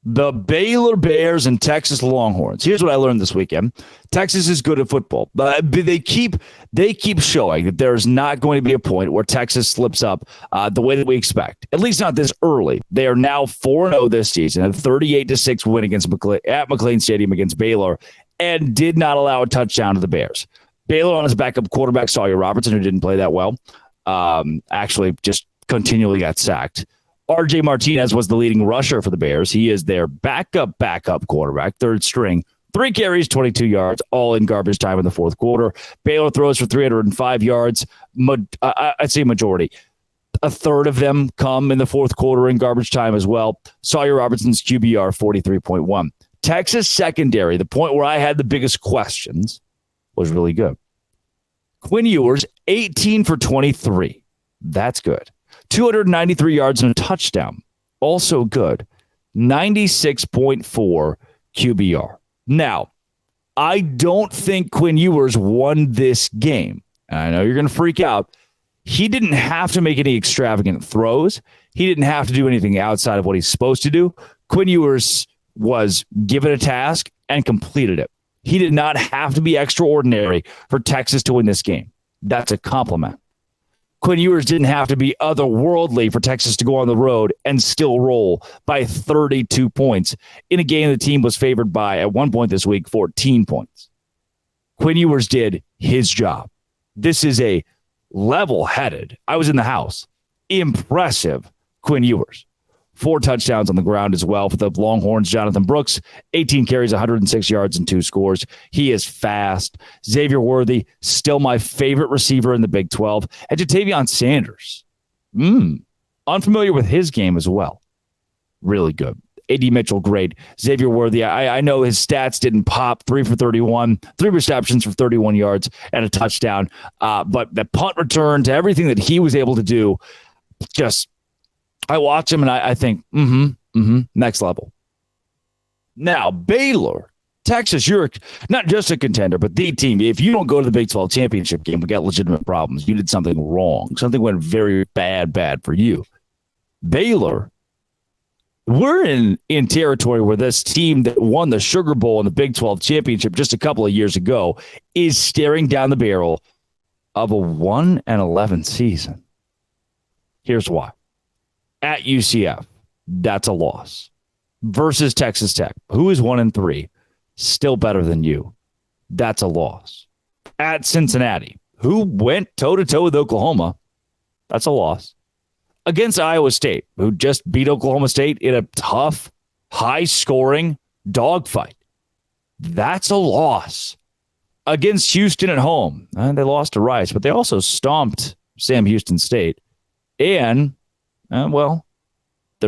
The Baylor Bears and Texas Longhorns. Here's what I learned this weekend. Texas is good at football. They keep showing that there's not going to be a point where Texas slips up the way that we expect. At least not this early. They are now 4-0 this season, a 38-6 win at McLean Stadium against Baylor, and did not allow a touchdown to the Bears. Baylor on his backup quarterback, Sawyer Robertson, who didn't play that well, actually just continually got sacked. R.J. Martinez was the leading rusher for the Bears. He is their backup quarterback, third string. 3 carries, 22 yards, all in garbage time in the fourth quarter. Baylor throws for 305 yards. I'd say majority. A third of them come in the fourth quarter in garbage time as well. Sawyer Robertson's QBR, 43.1. Texas secondary, the point where I had the biggest questions, was really good. Quinn Ewers, 18 for 23. That's good. 293 yards and a touchdown. Also good. 96.4 QBR. Now, I don't think Quinn Ewers won this game. And I know you're going to freak out. He didn't have to make any extravagant throws. He didn't have to do anything outside of what he's supposed to do. Quinn Ewers was given a task and completed it. He did not have to be extraordinary for Texas to win this game. That's a compliment. Quinn Ewers didn't have to be otherworldly for Texas to go on the road and still roll by 32 points in a game the team was favored by, at one point this week, 14 points. Quinn Ewers did his job. This is a level-headed, I was in the house, impressive Quinn Ewers. 4 touchdowns on the ground as well for the Longhorns. Jonathan Brooks, 18 carries, 106 yards, and 2 scores. He is fast. Xavier Worthy, still my favorite receiver in the Big 12. And Jatavion Sanders, unfamiliar with his game as well. Really good. A.D. Mitchell, great. Xavier Worthy, I know his stats didn't pop. 3 for 31, 3 receptions for 31 yards and a touchdown. But the punt return to everything that he was able to do, just I watch him and I think, next level. Now, Baylor, Texas, you're not just a contender, but the team. If you don't go to the Big 12 championship game, we got legitimate problems. You did something wrong. Something went very bad for you. Baylor, we're in territory where this team that won the Sugar Bowl in the Big 12 championship just a couple of years ago is staring down the barrel of a 1-11 season. Here's why. At UCF, that's a loss. Versus Texas Tech, who is 1-3, still better than you. That's a loss. At Cincinnati, who went toe-to-toe with Oklahoma, that's a loss. Against Iowa State, who just beat Oklahoma State in a tough, high-scoring dogfight, that's a loss. Against Houston at home, and they lost to Rice, but they also stomped Sam Houston State. And they're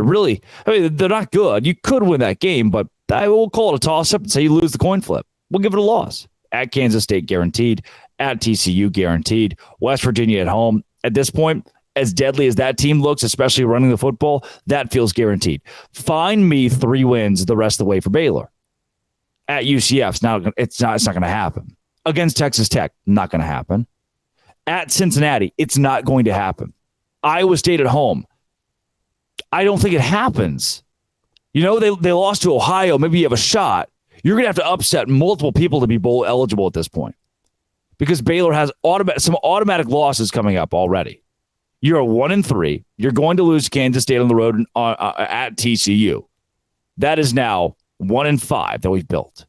not good. You could win that game, but I will call it a toss-up and say you lose the coin flip. We'll give it a loss. At Kansas State, guaranteed. At TCU, guaranteed. West Virginia at home. At this point, as deadly as that team looks, especially running the football, that feels guaranteed. Find me 3 wins the rest of the way for Baylor. At UCF, it's not going to happen. Against Texas Tech, not going to happen. At Cincinnati, it's not going to happen. Iowa State at home, I don't think it happens. You know, they lost to Ohio. Maybe you have a shot. You're going to have to upset multiple people to be bowl eligible at this point because Baylor has some automatic losses coming up already. You're 1-3. You're going to lose Kansas State on the road at TCU. That is now 1-5 that we've built.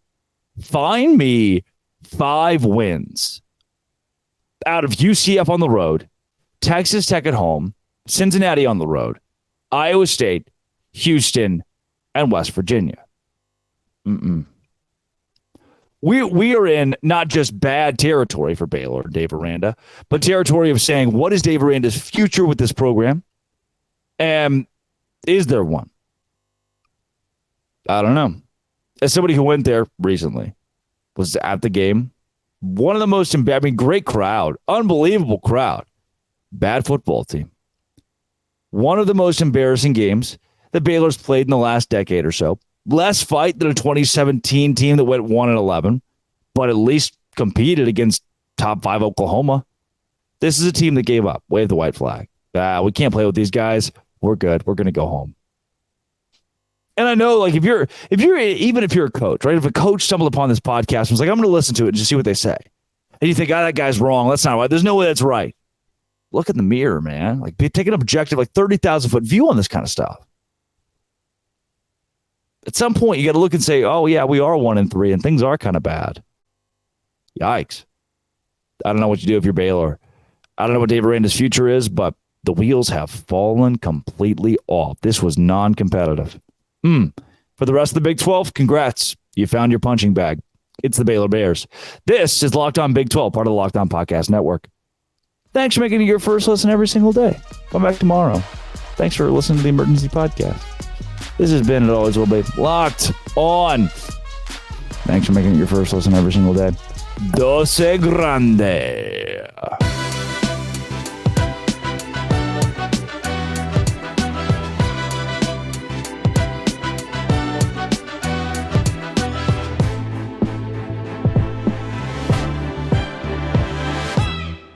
Find me 5 wins out of UCF on the road, Texas Tech at home, Cincinnati on the road, Iowa State, Houston, and West Virginia. We are in not just bad territory for Baylor and Dave Aranda, but territory of saying, what is Dave Aranda's future with this program? And is there one? I don't know. As somebody who went there recently, was at the game, one of the most, great crowd, unbelievable crowd, bad football team. One of the most embarrassing games that Baylor's played in the last decade or so. Less fight than a 2017 team that went 1-11, but at least competed against top 5 Oklahoma. This is a team that gave up. Wave the white flag. We can't play with these guys. We're good. We're going to go home. And I know, like, if you're a coach, right? If a coach stumbled upon this podcast and was like, I'm going to listen to it and just see what they say. And you think, that guy's wrong. That's not right. There's no way that's right. Look in the mirror, man. Like, take an objective, like 30,000 foot view on this kind of stuff. At some point, you got to look and say, oh, yeah, we are 1-3 and things are kind of bad. Yikes. I don't know what you do if you're Baylor. I don't know what Dave Aranda's future is, but the wheels have fallen completely off. This was non-competitive. For the rest of the Big 12, congrats. You found your punching bag. It's the Baylor Bears. This is Locked On Big 12, part of the Locked On Podcast Network. Thanks for making it your first listen every single day. Come back tomorrow. Thanks for listening to the Emergency Podcast. This has been, and always will be, Locked On. Thanks for making it your first listen every single day. Doce Grande.